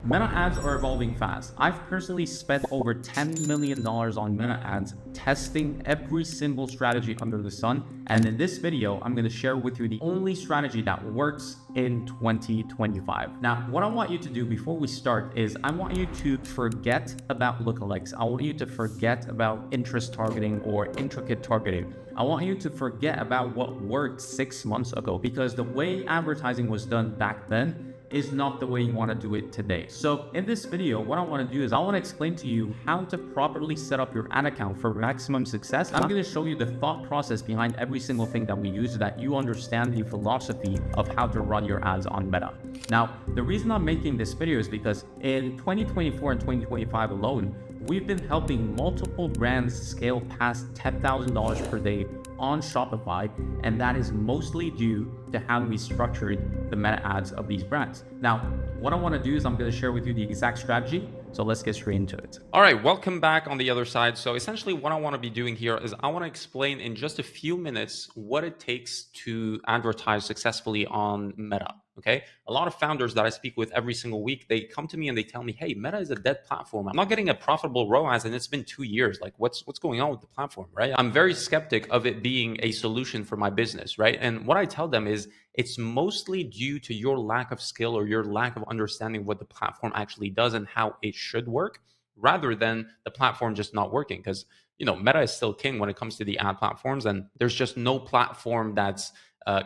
Meta ads are evolving fast. I've personally spent over $10 million on Meta ads testing every single strategy under the sun. And in this video, I'm going to share with you the only strategy that works in 2025. Now, what I want you to do before we start is I want you to forget about lookalikes. I want you to forget about interest targeting or intricate targeting. I want you to forget about what worked 6 months ago, because the way advertising was done back then is not the way you want to do it today. So in this video, what I want to do is I want to explain to you how to properly set up your ad account for maximum success. I'm going to show you the thought process behind every single thing that we use so that you understand the philosophy of how to run your ads on Meta. Now, the reason I'm making this video is because in 2024 and 2025 alone, we've been helping multiple brands scale past $10,000 per day on Shopify, and that is mostly due to how we structured the meta ads of these brands. Now, what I want to do is I'm going to share with you the exact strategy. So let's get straight into it. All right, welcome back on the other side. So essentially what I want to be doing here is I want to explain in just a few minutes what it takes to advertise successfully on Meta. Okay. A lot of founders that I speak with every single week, they come to me and they tell me, hey, Meta is a dead platform. I'm not getting a profitable ROAS and it's been 2 years. Like what's going on with the platform, right? I'm very skeptic of it being a solution for my business, right? And what I tell them is it's mostly due to your lack of skill or your lack of understanding what the platform actually does and how it should work, rather than the platform just not working. Because, Meta is still king when it comes to the ad platforms, and there's just no platform that's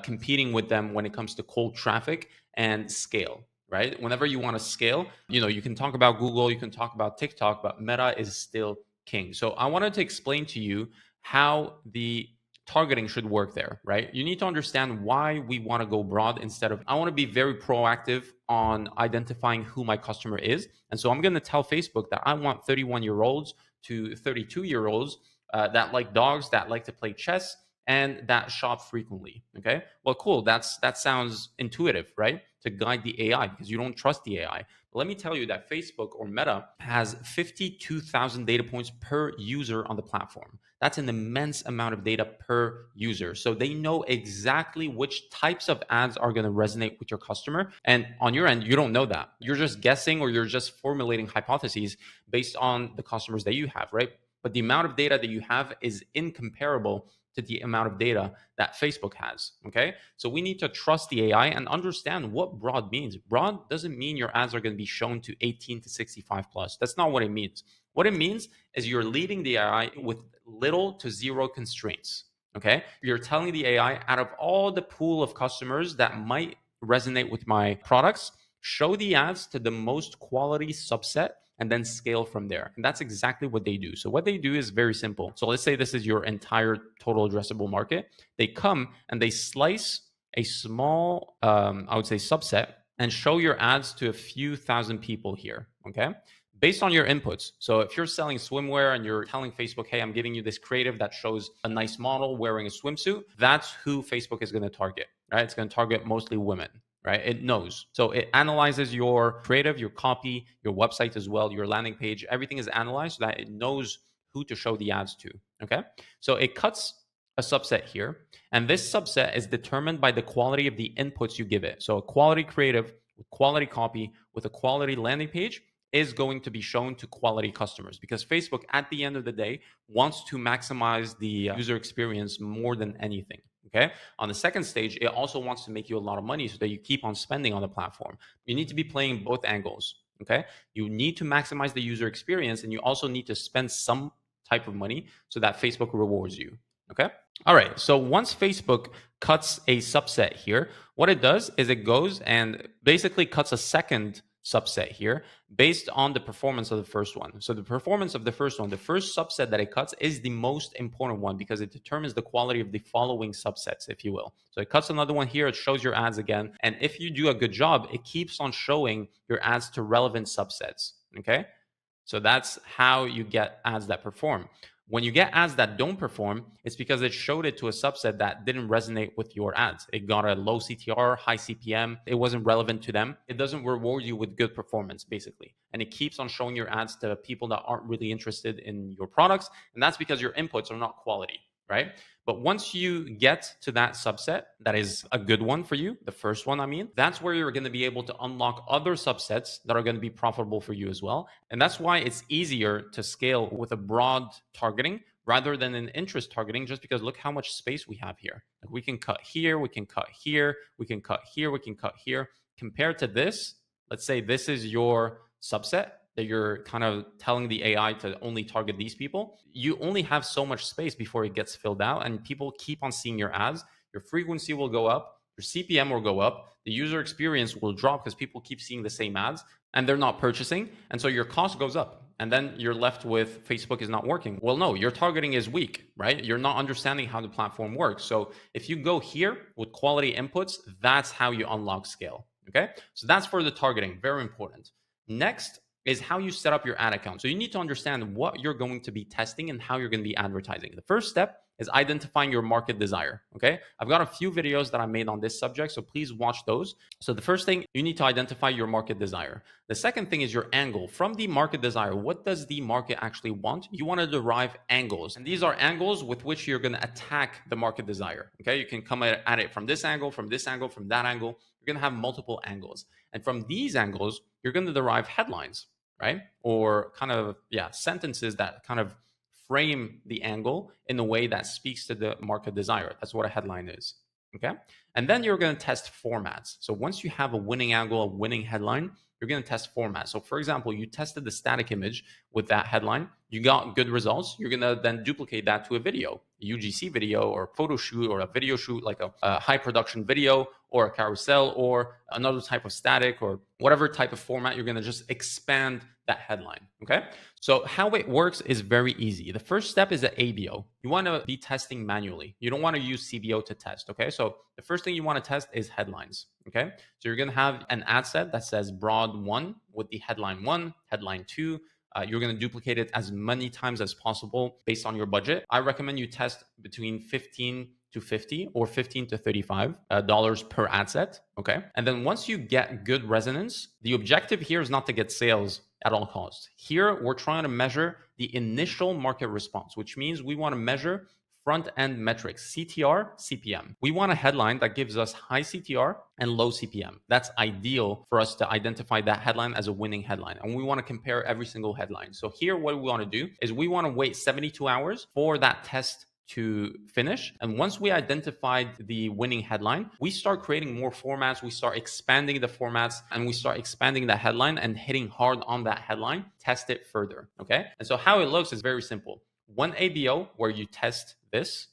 competing with them when it comes to cold traffic and scale, right? Whenever you want to scale, you can talk about Google, you can talk about TikTok, but Meta is still king. So I wanted to explain to you how the targeting should work there, right? You need to understand why we want to go broad instead of, I want to be very proactive on identifying who my customer is. And so I'm going to tell Facebook that I want 31-year-olds to 32-year-olds that like dogs, that like to play chess, and that shop frequently. Okay. Well, cool. That sounds intuitive, right? To guide the AI, because you don't trust the AI. But let me tell you that Facebook or Meta has 52,000 data points per user on the platform. That's an immense amount of data per user. So they know exactly which types of ads are going to resonate with your customer. And on your end, you don't know that. You're just guessing, or you're just formulating hypotheses based on the customers that you have, right? But the amount of data that you have is incomparable to the amount of data that Facebook has, okay? So we need to trust the AI and understand what broad means. Broad doesn't mean your ads are going to be shown to 18 to 65 plus. That's not what it means. What it means is you're leading the AI with little to zero constraints, okay? You're telling the AI, out of all the pool of customers that might resonate with my products, show the ads to the most quality subset and then scale from there. And that's exactly what they do. So what they do is very simple. So let's say this is your entire total addressable market. They come and they slice a small, I would say, subset and show your ads to a few thousand people here, okay? Based on your inputs. So if you're selling swimwear and you're telling Facebook, hey, I'm giving you this creative that shows a nice model wearing a swimsuit, that's who Facebook is going to target, right? It's going to target mostly women. Right? It knows. So it analyzes your creative, your copy, your website as well, your landing page. Everything is analyzed so that it knows who to show the ads to. Okay. So it cuts a subset here. And this subset is determined by the quality of the inputs you give it. So a quality creative with quality copy with a quality landing page is going to be shown to quality customers, because Facebook at the end of the day wants to maximize the user experience more than anything. Okay. On the second stage, it also wants to make you a lot of money so that you keep on spending on the platform. You need to be playing both angles. Okay. You need to maximize the user experience, and you also need to spend some type of money so that Facebook rewards you. Okay. All right. So once Facebook cuts a subset here, what it does is it goes and basically cuts a second subset here based on the performance of the first one. So the performance of the first one, the first subset that it cuts is the most important one, because it determines the quality of the following subsets, if you will. So it cuts another one here, it shows your ads again. And if you do a good job, it keeps on showing your ads to relevant subsets. Okay. So that's how you get ads that perform. When you get ads that don't perform, it's because it showed it to a subset that didn't resonate with your ads. It got a low CTR, high CPM. It wasn't relevant to them. It doesn't reward you with good performance, basically. And it keeps on showing your ads to people that aren't really interested in your products. And that's because your inputs are not quality. right? But once you get to that subset, that is a good one for you, the first one, I mean, that's where you're going to be able to unlock other subsets that are going to be profitable for you as well. And that's why it's easier to scale with a broad targeting rather than an interest targeting, just because look how much space we have here. Like we can cut here, we can cut here, we can cut here, we can cut here. Compared to this, let's say this is your subset that you're kind of telling the AI to only target these people, you only have so much space before it gets filled out, and people keep on seeing your ads. Your frequency will go up, your CPM will go up, the user experience will drop because people keep seeing the same ads and they're not purchasing. And so your cost goes up. And then you're left with Facebook is not working. Well, no, your targeting is weak, right? You're not understanding how the platform works. So if you go here with quality inputs, that's how you unlock scale. Okay. So that's for the targeting. Very important. Next is how you set up your ad account. So you need to understand what you're going to be testing and how you're going to be advertising. The first step is identifying your market desire. Okay. I've got a few videos that I made on this subject, so please watch those. So the first thing, you need to identify your market desire. The second thing is your angle. From the market desire, what does the market actually want? You want to derive angles. And these are angles with which you're going to attack the market desire. Okay. You can come at it from this angle, from this angle, from that angle. You're going to have multiple angles. And from these angles, you're going to derive headlines, right? Or kind of, sentences that kind of frame the angle in a way that speaks to the market desire. That's what a headline is. Okay. And then you're going to test formats. So once you have a winning angle, a winning headline, you're going to test formats. So for example, you tested the static image with that headline, you got good results. You're going to then duplicate that to a video, a UGC video or a photo shoot or a video shoot, like a high production video or a carousel or another type of static or whatever type of format. You're going to just expand that headline. Okay. So how it works is very easy. The first step is an ABO. You want to be testing manually. You don't want to use CBO to test. Okay. So the first thing you want to test is headlines. Okay. So you're going to have an ad set that says broad 1 with the headline 1, headline 2. You're going to duplicate it as many times as possible based on your budget. I recommend you test between 15 to 50 or 15 to 35 dollars per ad set. Okay. And then once you get good resonance, the objective here is not to get sales at all costs. Here, we're trying to measure the initial market response, which means we want to measure front-end metrics, CTR, CPM. We want a headline that gives us high CTR and low CPM. That's ideal for us to identify that headline as a winning headline. And we want to compare every single headline. So here, what we want to do is we want to wait 72 hours for that test to finish. And once we identified the winning headline, we start creating more formats. We start expanding the formats and we start expanding the headline and hitting hard on that headline, test it further. Okay. And so how it looks is very simple. One ABO where you test this,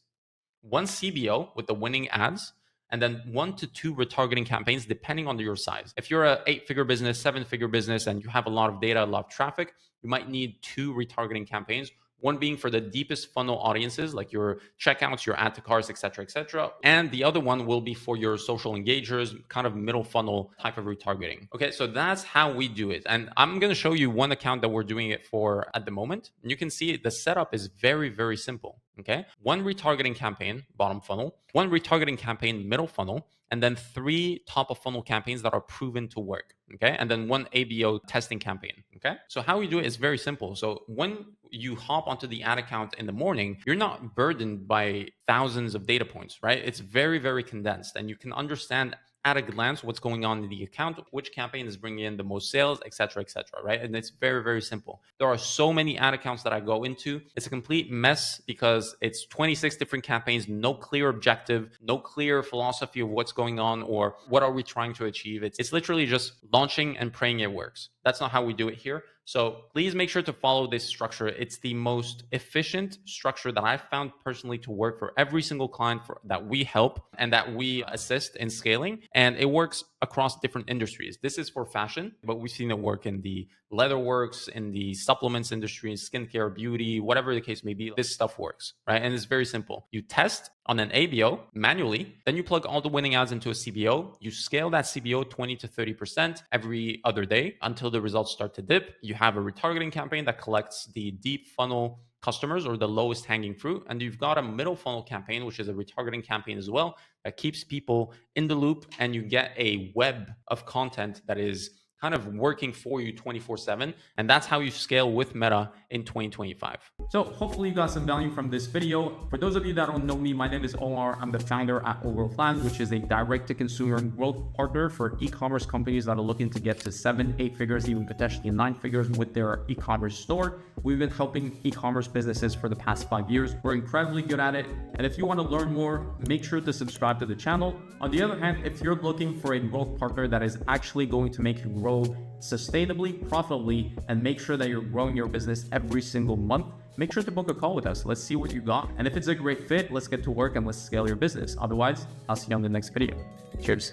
one CBO with the winning ads, and then 1 to 2 retargeting campaigns, depending on your size. If you're an 8-figure business, 7-figure business, and you have a lot of data, a lot of traffic, you might need 2 retargeting campaigns. One being for the deepest funnel audiences, like your checkouts, your add to carts, et cetera. And the other one will be for your social engagers, kind of middle funnel type of retargeting. Okay, so that's how we do it. And I'm going to show you one account that we're doing it for at the moment. And you can see the setup is very, very simple. Okay, 1 retargeting campaign, bottom funnel, 1 retargeting campaign, middle funnel, and then 3 top of funnel campaigns that are proven to work. Okay, and then 1 ABO testing campaign. Okay, so how we do it is very simple. So when you hop onto the ad account in the morning, you're not burdened by thousands of data points, right? It's very, very condensed, and you can understand at a glance what's going on in the account, which campaign is bringing in the most sales, et cetera, right? And it's very, very simple. There are so many ad accounts that I go into. It's a complete mess because it's 26 different campaigns, no clear objective, no clear philosophy of what's going on or what are we trying to achieve. It's literally just launching and praying it works. That's not how we do it here. So please make sure to follow this structure. It's the most efficient structure that I've found personally to work for every single client that we help and that we assist in scaling. And it works across different industries. This is for fashion, but we've seen it work in the leatherworks, in the supplements industry, skincare, beauty, whatever the case may be. This stuff works, right? And it's very simple. You test on an ABO manually, then you plug all the winning ads into a CBO. You scale that CBO 20 to 30% every other day until the results start to dip. You have a retargeting campaign that collects the deep funnel customers or the lowest hanging fruit. And you've got a middle funnel campaign, which is a retargeting campaign as well, that keeps people in the loop. And you get a web of content that is kind of working for you 24/7. And that's how you scale with Meta in 2025. So hopefully you got some value from this video. For those of you that don't know me, my name is Omar. I'm the founder at Overall Plans, which is a direct-to-consumer growth partner for e-commerce companies that are looking to get to 7, 8 figures, even potentially 9 figures with their e-commerce store. We've been helping e-commerce businesses for the past 5 years. We're incredibly good at it. And if you want to learn more, make sure to subscribe to the channel. On the other hand, if you're looking for a growth partner that is actually going to make you grow sustainably, profitably, and make sure that you're growing your business every single month, make sure to book a call with us. Let's see what you got. And if it's a great fit, let's get to work and let's scale your business. Otherwise, I'll see you on the next video. Cheers.